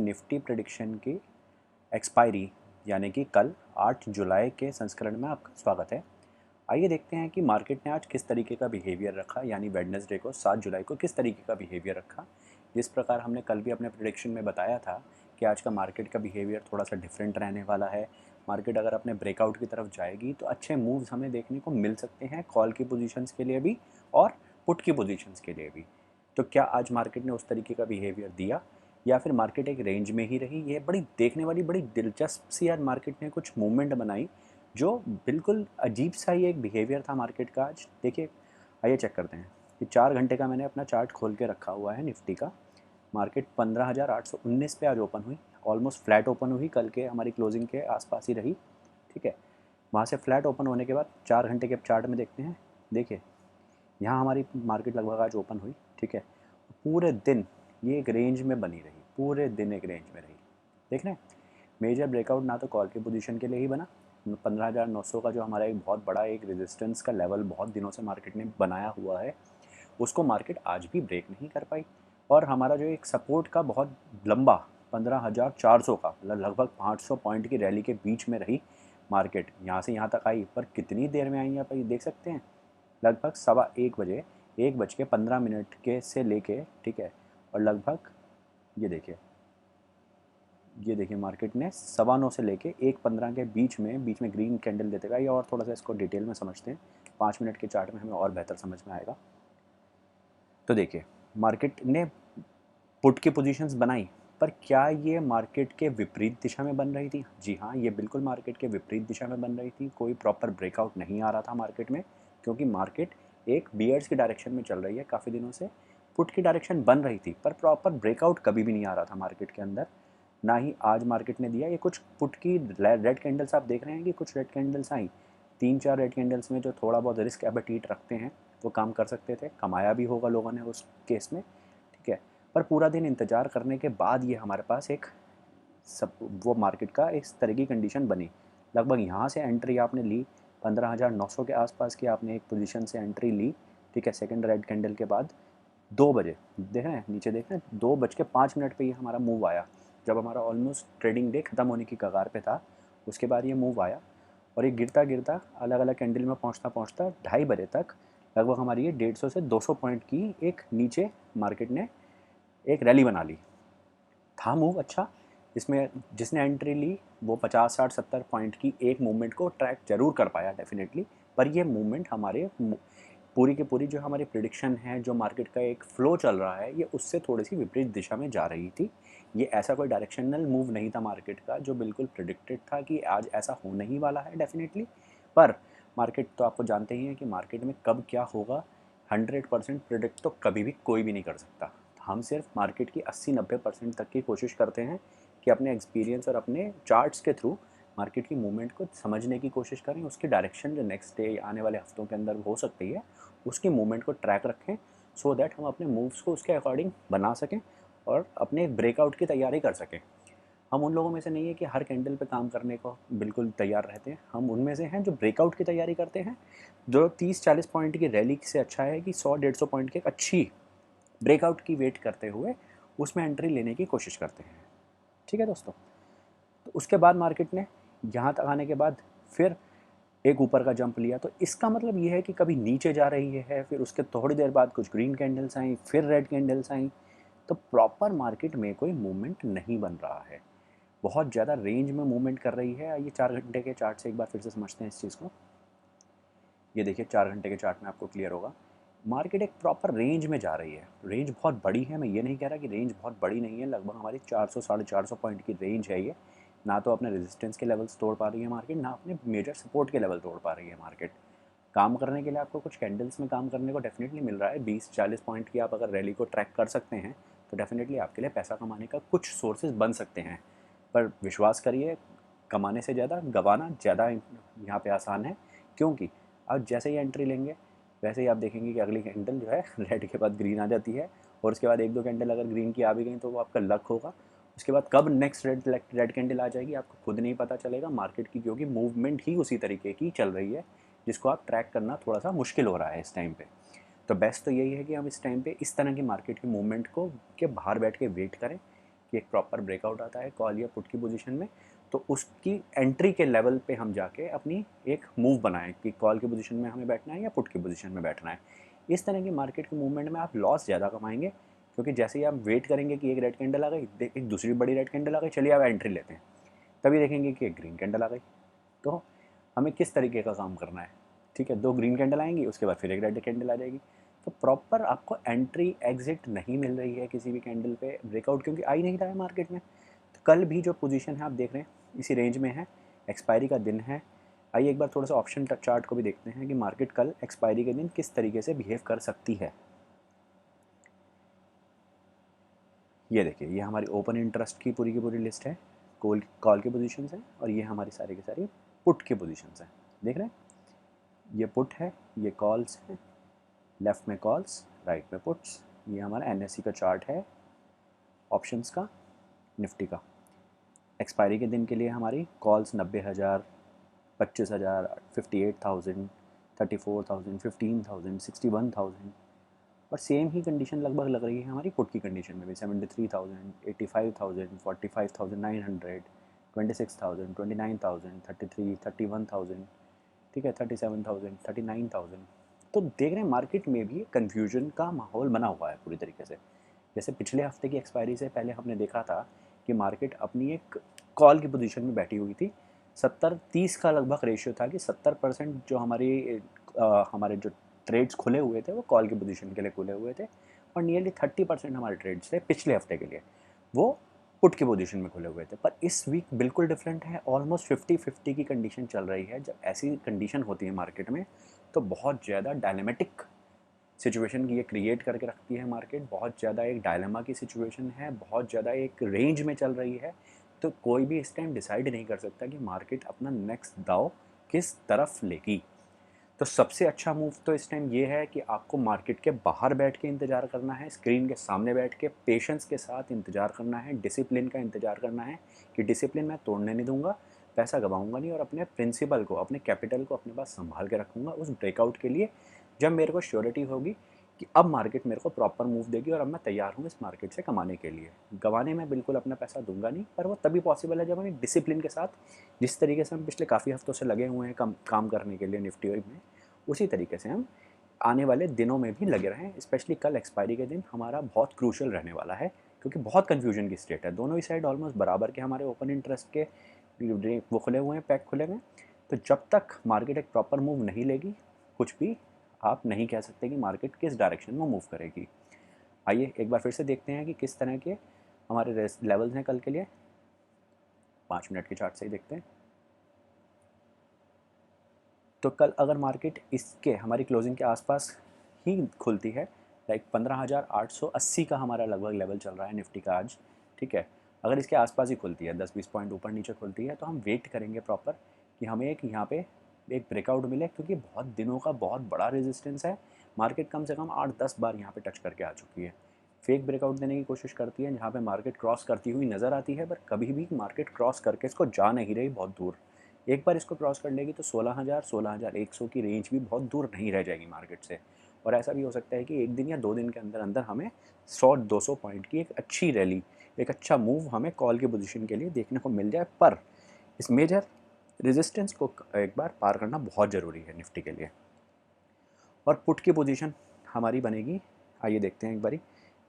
Nifty prediction की expiry यानी कि कल 8 जुलाई के संस्करण में आपका स्वागत है। आइए देखते हैं कि मार्केट ने आज किस तरीके का बिहेवियर रखा, यानी वेडनेसडे को 7 जुलाई को किस तरीके का बिहेवियर रखा। जिस प्रकार हमने कल भी अपने प्रेडिक्शन में बताया था कि आज का मार्केट का बिहेवियर थोड़ा सा डिफरेंट रहने वाला है। मार्केट अगर अपने ब्रेकआउट की तरफ जाएगी तो अच्छे मूव्स हमें देखने को मिल सकते हैं, कॉल की पोजीशंस के लिए भी और पुट की पोजीशंस के लिए भी। तो क्या आज मार्केट ने उस तरीके का बिहेवियर दिया या फिर मार्केट एक रेंज में ही रही? ये बड़ी देखने वाली बड़ी दिलचस्प सी यार मार्केट ने कुछ मूवमेंट बनाई जो बिल्कुल अजीब सा ही एक बिहेवियर था मार्केट का आज। देखिए, आइए चेक करते हैं कि 4 घंटे का मैंने अपना चार्ट खोल के रखा हुआ है निफ्टी का। मार्केट 15,819 पे आज ओपन हुई, ऑलमोस्ट फ्लैट ओपन हुई, कल के हमारी क्लोजिंग के आसपास ही रही। ठीक है, वहाँ से फ्लैट ओपन होने के बाद 4 घंटे के चार्ट में देखते हैं। देखिए, यहाँ हमारी मार्केट लगभग आज ओपन हुई। ठीक है, पूरे दिन ये एक रेंज में बनी रही, पूरे दिन एक रेंज में रही। देख रहे हैं, मेजर ब्रेकआउट ना तो कॉल की पोजीशन के लिए ही बना। 15,900 का जो हमारा एक बहुत बड़ा एक रेजिस्टेंस का लेवल बहुत दिनों से मार्केट ने बनाया हुआ है, उसको मार्केट आज भी ब्रेक नहीं कर पाई। और हमारा जो एक सपोर्ट का बहुत लंबा 15,400 का लगभग 500 पॉइंट की रैली के बीच में रही मार्केट, यहाँ से यहाँ तक आई। पर कितनी देर में आई आप ये देख सकते हैं, लगभग 1:15 बजे, 1:15 के से लेके, ठीक है, और लगभग ये देखिए मार्केट ने 9:15 से लेके 1:15 के बीच में ग्रीन कैंडल देते गए। और थोड़ा सा इसको डिटेल में समझते हैं, 5 मिनट के चार्ट में हमें और बेहतर समझ में आएगा। तो देखिए, मार्केट ने पुट की पोजीशंस बनाई, पर क्या ये मार्केट के विपरीत दिशा में बन रही थी? जी हाँ, ये बिल्कुल मार्केट के विपरीत दिशा में बन रही थी। कोई प्रॉपर ब्रेकआउट नहीं आ रहा था मार्केट में, क्योंकि मार्केट एक बियर्स की डायरेक्शन में चल रही है काफ़ी दिनों से। पुट की डायरेक्शन बन रही थी, पर प्रॉपर ब्रेकआउट कभी भी नहीं आ रहा था मार्केट के अंदर। ना ही आज मार्केट ने दिया। ये कुछ पुट की रेड कैंडल्स आप देख रहे हैं कि कुछ रेड कैंडल्स आई, 3-4 रेड कैंडल्स में जो थोड़ा बहुत रिस्क एपेटीट रखते हैं वो काम कर सकते थे, कमाया भी होगा लोगों ने उस केस में। ठीक है, पर पूरा दिन इंतज़ार करने के बाद ये हमारे पास एक सब वो मार्केट का इस तरह की कंडीशन बनी। लगभग यहाँ से एंट्री आपने ली, 15,900 के आसपास की आपने एक पोजीशन से एंट्री ली। ठीक है, सेकंड रेड कैंडल के बाद 2 बजे देख रहे हैं, नीचे देख रहे हैं, 2:05 पे ये हमारा मूव आया, जब हमारा ऑलमोस्ट ट्रेडिंग डे ख़त्म होने की कगार पे था। उसके बाद ये मूव आया और ये गिरता गिरता अलग अलग कैंडल में पहुँचता पहुँचता 2:30 बजे तक लगभग हमारी ये 150 से 200 पॉइंट की एक नीचे मार्केट ने एक रैली बना ली। था मूव अच्छा, इसमें जिसने एंट्री ली वो 50, 60, 70 पॉइंट की एक मूवमेंट को ट्रैक जरूर कर पाया डेफिनेटली। पर ये मूवमेंट हमारे पूरी की पूरी जो हमारी प्रिडिक्शन है, जो मार्केट का एक फ्लो चल रहा है, ये उससे थोड़ी सी विपरीत दिशा में जा रही थी। ये ऐसा कोई डायरेक्शनल मूव नहीं था मार्केट का जो बिल्कुल प्रिडिक्टेड था कि आज ऐसा होने ही वाला है डेफिनेटली। पर मार्केट तो आपको जानते ही हैं कि मार्केट में कब क्या होगा 100% प्रिडिक्ट तो कभी भी कोई भी नहीं कर सकता। हम सिर्फ मार्केट की 80-90% तक की कोशिश करते हैं कि अपने एक्सपीरियंस और अपने चार्ट्स के थ्रू मार्केट की मूवमेंट को समझने की कोशिश करें, उसकी डायरेक्शन जो नेक्स्ट डे आने वाले हफ्तों के अंदर हो सकती है उसकी मूवमेंट को ट्रैक रखें, सो दैट हम अपने मूव्स को उसके अकॉर्डिंग बना सकें और अपने ब्रेकआउट की तैयारी कर सकें। हम उन लोगों में से नहीं है कि हर कैंडल पे काम करने को बिल्कुल तैयार रहते हैं। हम उनमें से हैं जो ब्रेकआउट की तैयारी करते हैं, जो 30-40 पॉइंट की रैली से अच्छा है कि 100-150 पॉइंट की एक अच्छी ब्रेकआउट की वेट करते हुए उसमें एंट्री लेने की कोशिश करते हैं। ठीक है दोस्तों, तो उसके बाद मार्केट ने यहाँ तक आने के बाद फिर एक ऊपर का जंप लिया। तो इसका मतलब ये है कि कभी नीचे जा रही है, फिर उसके थोड़ी देर बाद कुछ ग्रीन कैंडल्स आई, फिर रेड कैंडल्स आई। तो प्रॉपर मार्केट में कोई मूवमेंट नहीं बन रहा है, बहुत ज़्यादा रेंज में मूवमेंट कर रही है। आइए 4 घंटे के चार्ट से एक बार फिर से समझते हैं इस चीज़ को। ये देखिए, 4 घंटे के चार्ट में आपको क्लियर होगा मार्केट एक प्रॉपर रेंज में जा रही है। रेंज बहुत बड़ी है, मैं ये नहीं कह रहा कि रेंज बहुत बड़ी नहीं है। लगभग हमारी 400-450 पॉइंट की रेंज है ये। ना तो अपने रेजिस्टेंस के लेवल्स तोड़ पा रही है मार्केट, ना अपने मेजर सपोर्ट के लेवल तोड़ पा रही है मार्केट। काम करने के लिए आपको कुछ कैंडल्स में काम करने को डेफिनेटली मिल रहा है। 20-40 पॉइंट की आप अगर रैली को ट्रैक कर सकते हैं तो डेफिनेटली आपके लिए पैसा कमाने का कुछ सोर्सेज बन सकते हैं। पर विश्वास करिए, कमाने से ज़्यादा गंवाना ज़्यादा यहाँ पे आसान है। क्योंकि अब जैसे ही एंट्री लेंगे वैसे ही आप देखेंगे कि अगली कैंडल जो है रेड के बाद ग्रीन आ जाती है, और उसके बाद 1-2 कैंडल अगर ग्रीन की आ भी गई तो वो आपका लक होगा। उसके बाद कब नेक्स्ट रेड कैंडल आ जाएगी आपको खुद नहीं पता चलेगा मार्केट की, क्योंकि मूवमेंट ही उसी तरीके की चल रही है जिसको आप ट्रैक करना थोड़ा सा मुश्किल हो रहा है इस टाइम पे। तो बेस्ट तो यही है कि हम इस टाइम पे इस तरह की मार्केट की मूवमेंट को के बाहर बैठ के वेट करें कि एक प्रॉपर ब्रेकआउट आता है कॉल या पुट की पोजीशन में, तो उसकी एंट्री के लेवल पे हम जाके अपनी एक मूव बनाएं कि कॉल की पोजीशन में हमें बैठना है या पुट की पोजीशन में बैठना है। इस तरह की मार्केट के मूवमेंट में आप लॉस ज़्यादा कमाएंगे, क्योंकि जैसे ही आप वेट करेंगे कि एक रेड कैंडल आ गई, एक दूसरी बड़ी रेड कैंडल आ गई, चलिए आप एंट्री लेते हैं, तभी देखेंगे कि एक ग्रीन कैंडल आ गई। तो हमें किस तरीके का काम करना है, ठीक है, 2 ग्रीन कैंडल आएंगी, उसके बाद फिर एक रेड कैंडल आ जाएगी। तो प्रॉपर आपको एंट्री एग्जिट नहीं मिल रही है किसी भी कैंडल पे, ब्रेकआउट क्योंकि आ ही नहीं रहा है मार्केट में। तो कल भी जो पोजीशन है आप देख रहे हैं इसी रेंज में है, एक्सपायरी का दिन है। आइए एक बार थोड़ा सा ऑप्शन चार्ट को भी देखते हैं कि मार्केट कल एक्सपायरी के दिन किस तरीके से बिहेव कर सकती है। ये देखिए, ये हमारी ओपन इंटरेस्ट की पूरी लिस्ट है, कॉल की पोजीशन है, और ये हमारी सारी की सारी पुट की पोजीशन है। देख रहे हैं, ये पुट है, ये कॉल्स है, लेफ्ट में कॉल्स, राइट में पुट्स। ये हमारा एनएससी का चार्ट है ऑप्शंस का, निफ्टी का। एक्सपायरी के दिन के लिए हमारी कॉल्स 90,000, 25,000, 58,000, 34,000, 15,000, 61,000, और सेम ही कंडीशन लगभग लग रही है हमारी पुट की कंडीशन में भी, 73,000, 85,000, 45,900, 26,000, 29,000, 33, 31,000, ठीक है, 37,000, 39,000। तो देख रहे हैं मार्केट में भी कन्फ्यूजन का माहौल बना हुआ है पूरी तरीके से। जैसे पिछले हफ्ते की एक्सपायरी से पहले हमने देखा था कि मार्केट अपनी एक कॉल की पोजीशन में बैठी हुई थी, 70-30 का लगभग रेशियो था कि 70% जो हमारे जो ट्रेड्स खुले हुए थे वो कॉल की पोजीशन के लिए खुले हुए थे, और नियरली 30% हमारे ट्रेड्स थे पिछले हफ्ते के लिए वो पुट की पोजीशन में खुले हुए थे। पर इस वीक बिल्कुल डिफरेंट है, ऑलमोस्ट 50-50 की कंडीशन चल रही है। जब ऐसी कंडीशन होती है मार्केट में तो बहुत ज़्यादा डायनेमिक सिचुएशन ये क्रिएट करके रखती है मार्केट, बहुत ज़्यादा एक डायलेमा की सिचुएशन है, बहुत ज़्यादा एक रेंज में चल रही है। तो कोई भी इस टाइम डिसाइड नहीं कर सकता कि मार्केट अपना नेक्स्ट दाव किस तरफ लेगी। तो सबसे अच्छा मूव तो इस टाइम ये है कि आपको मार्केट के बाहर बैठ के इंतज़ार करना है, स्क्रीन के सामने बैठ के पेशेंस के साथ इंतज़ार करना है, डिसिप्लिन का इंतज़ार करना है कि डिसिप्लिन मैं तोड़ने नहीं दूंगा, पैसा गवाऊंगा नहीं, और अपने प्रिंसिपल को, अपने कैपिटल को अपने पास संभाल के रखूंगा उस ब्रेकआउट के लिए, जब मेरे को श्योरिटी होगी कि अब मार्केट मेरे को प्रॉपर मूव देगी और अब मैं तैयार हूँ इस मार्केट से कमाने के लिए। गंवाने में बिल्कुल अपना पैसा दूंगा नहीं, पर वो तभी पॉसिबल है जब हम एक डिसिप्लिन के साथ, जिस तरीके से हम पिछले काफ़ी हफ्तों से लगे हुए हैं काम करने के लिए निफ्टी में, उसी तरीके से हम आने वाले दिनों में भी लगे रहें। स्पेशली कल एक्सपायरी के दिन हमारा बहुत क्रूशल रहने वाला है, क्योंकि बहुत कन्फ्यूजन की स्टेट है, दोनों ही साइड ऑलमोस्ट बराबर के हमारे ओपन इंटरेस्ट के वो खुले हुए हैं, पैक खुले हुए हैं। तो जब तक मार्केट एक प्रॉपर मूव नहीं लेगी, कुछ भी आप नहीं कह सकते कि मार्केट किस डायरेक्शन में मूव करेगी। आइए एक बार फिर से देखते हैं कि किस तरह के हमारे लेवल्स हैं कल के लिए। 5 मिनट के चार्ट से ही देखते हैं। तो कल अगर मार्केट इसके हमारी क्लोजिंग के आसपास ही खुलती है, लाइक 15,880 का हमारा लगभग लेवल चल रहा है निफ्टी का आज, ठीक है, अगर इसके आसपास ही खुलती है, 10-20 पॉइंट ऊपर नीचे खुलती है, तो हम वेट करेंगे प्रॉपर कि हमें एक यहाँ पे एक ब्रेकआउट मिले, क्योंकि बहुत दिनों का बहुत बड़ा रेजिस्टेंस है। मार्केट कम से कम 8-10 बार यहाँ पे टच करके आ चुकी है, फेक ब्रेकआउट देने की कोशिश करती है, जहाँ पे मार्केट क्रॉस करती हुई नज़र आती है, पर कभी भी मार्केट क्रॉस करके इसको जा नहीं रही बहुत दूर। एक बार इसको क्रॉस कर लेगी तो 16,000 16,100 की रेंज भी बहुत दूर नहीं रह जाएगी मार्केट से, और ऐसा भी हो सकता है कि एक दिन या 2 दिन के अंदर अंदर हमें 100-200 पॉइंट की एक अच्छी रैली, एक अच्छा मूव हमें कॉल की पोजीशन के लिए देखने को मिल जाए। पर इस मेजर रेजिस्टेंस को एक बार पार करना बहुत ज़रूरी है निफ्टी के लिए। और पुट की पोजीशन हमारी बनेगी, आइए देखते हैं एक बारी।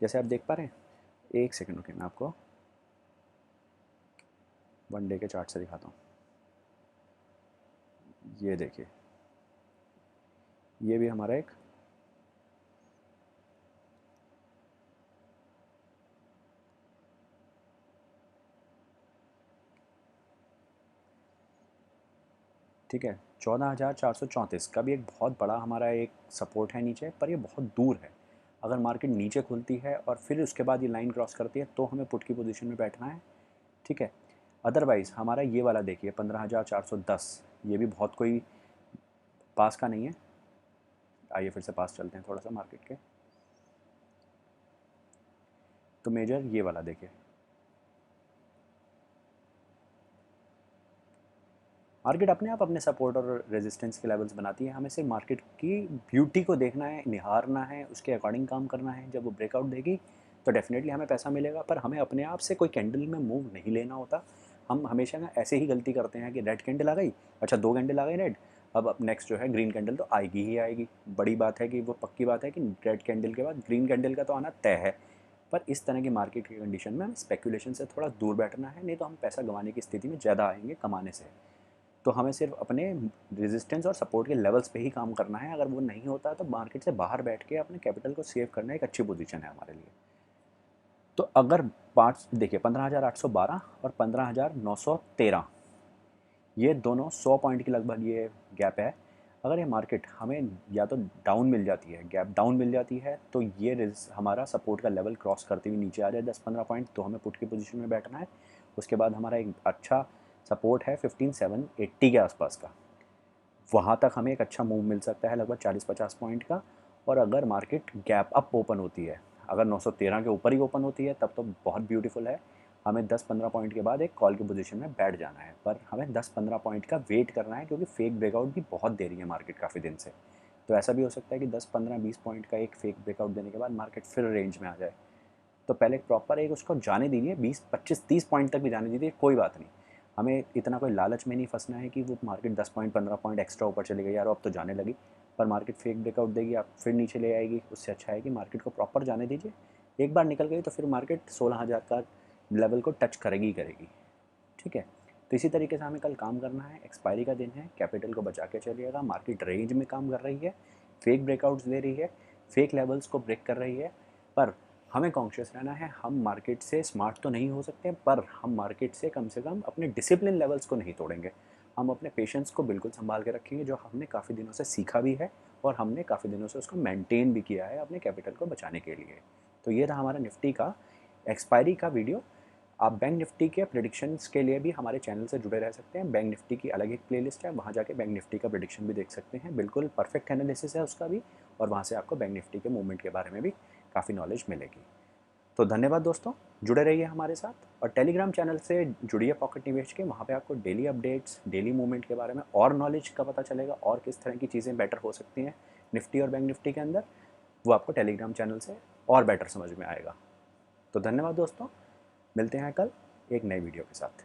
जैसे आप देख पा रहे हैं, एक सेकंड रुकिए, मैं आपको 1 डे के चार्ट से दिखाता हूँ। ये देखिए, ये भी हमारा एक ठीक है, 14,434 का भी एक बहुत बड़ा हमारा एक सपोर्ट है नीचे, पर ये बहुत दूर है। अगर मार्केट नीचे खुलती है और फिर उसके बाद ये लाइन क्रॉस करती है तो हमें पुट की पोजीशन में बैठना है, ठीक है। अदरवाइज़ हमारा ये वाला देखिए 15,410, ये भी बहुत कोई पास का नहीं है। आइए फिर से पास चलते हैं थोड़ा सा मार्केट के। तो मेजर ये वाला देखिए, मार्केट अपने आप अपने सपोर्ट और रेजिस्टेंस के लेवल्स बनाती है, हमें सिर्फ मार्केट की ब्यूटी को देखना है, निहारना है, उसके अकॉर्डिंग काम करना है। जब वो ब्रेकआउट देगी तो डेफिनेटली हमें पैसा मिलेगा, पर हमें अपने आप से कोई कैंडल में मूव नहीं लेना होता। हम हमेशा ना ऐसे ही गलती करते हैं कि रेड कैंडल आ गई, अच्छा 2 कैंडल आ गई रेड, अब नेक्स्ट जो है ग्रीन कैंडल तो आएगी ही आएगी। बड़ी बात है कि वो पक्की बात है कि रेड कैंडल के बाद ग्रीन कैंडल का तो आना तय है। पर इस तरह की मार्केट की कंडीशन में हमें स्पेकुलेशन से थोड़ा दूर बैठना है, नहीं तो हम पैसा गंवाने की स्थिति में ज़्यादा आएंगे कमाने से। तो हमें सिर्फ अपने रेजिस्टेंस और सपोर्ट के लेवल्स पे ही काम करना है। अगर वो नहीं होता तो मार्केट से बाहर बैठ के अपने कैपिटल को सेव करना एक अच्छी पोजीशन है हमारे लिए। तो अगर पाँच देखिए 15,812 और 15,913, ये दोनों 100 पॉइंट की लगभग ये गैप है। अगर ये मार्केट हमें या तो डाउन मिल जाती है, गैप डाउन मिल जाती है, तो ये हमारा सपोर्ट का लेवल क्रॉस करते हुए नीचे आ जाए 10-15 पॉइंट, तो हमें पुट की पोजीशन में बैठना है। उसके बाद हमारा एक अच्छा सपोर्ट है 15,780 के आसपास का, वहाँ तक हमें एक अच्छा मूव मिल सकता है लगभग 40-50 पॉइंट का। और अगर मार्केट गैप अप ओपन होती है, अगर 913 के ऊपर ही ओपन होती है, तब तो बहुत ब्यूटीफुल है। हमें 10-15 पॉइंट के बाद एक कॉल की पोजीशन में बैठ जाना है, पर हमें 10-15 पॉइंट का वेट करना है, क्योंकि फेक ब्रेकआउट भी बहुत दे रही है मार्केट काफ़ी दिन से। तो ऐसा भी हो सकता है कि 10-15-20 पॉइंट का एक फेक ब्रेकआउट देने के बाद मार्केट फिर रेंज में आ जाए। तो पहले प्रॉपर एक उसको जाने दीजिए, 20-25-30 पॉइंट तक भी जाने दीजिए, कोई बात नहीं। हमें इतना कोई लालच में नहीं फंसना है कि वो मार्केट 10 पॉइंट 15 पॉइंट एक्स्ट्रा ऊपर चली गई, यार अब तो जाने लगी, पर मार्केट फेक ब्रेकआउट देगी, आप फिर नीचे ले आएगी। उससे अच्छा है कि मार्केट को प्रॉपर जाने दीजिए। एक बार निकल गई तो फिर मार्केट 16,000 का लेवल को टच करेगी ही करेगी। ठीक है, तो इसी तरीके से हमें कल काम करना है। एक्सपायरी का दिन है, कैपिटल को बचा के चलिएगा। मार्केट रेंज में काम कर रही है, फेक ब्रेकआउट्स दे रही है, फेक लेवल्स को ब्रेक कर रही है, पर हमें कॉन्शियस रहना है। हम मार्केट से स्मार्ट तो नहीं हो सकते, पर हम मार्केट से कम अपने डिसिप्लिन लेवल्स को नहीं तोड़ेंगे। हम अपने पेशेंस को बिल्कुल संभाल के रखेंगे, जो हमने काफ़ी दिनों से सीखा भी है और हमने काफ़ी दिनों से उसको मेंटेन भी किया है अपने कैपिटल को बचाने के लिए। तो ये था हमारा निफ्टी का एक्सपायरी का वीडियो। आप बैंक निफ्टी के प्रेडिक्शंस के लिए भी हमारे चैनल से जुड़े रह सकते हैं। बैंक निफ्टी की अलग एक प्लेलिस्ट है, वहाँ जाके बैंक निफ्टी का प्रेडिक्शन भी देख सकते हैं। बिल्कुल परफेक्ट एनालिसिस है उसका भी, और वहाँ से आपको बैंक निफ्टी के मूवमेंट के बारे में भी काफ़ी नॉलेज मिलेगी। तो धन्यवाद दोस्तों, जुड़े रहिए हमारे साथ, और टेलीग्राम चैनल से जुड़िए पॉकेट निवेश के। वहाँ पे आपको डेली अपडेट्स, डेली मूवमेंट के बारे में और नॉलेज का पता चलेगा, और किस तरह की चीज़ें बेटर हो सकती हैं निफ्टी और बैंक निफ्टी के अंदर, वो आपको टेलीग्राम चैनल से और बेटर समझ में आएगा। तो धन्यवाद दोस्तों, मिलते हैं कल एक नई वीडियो के साथ।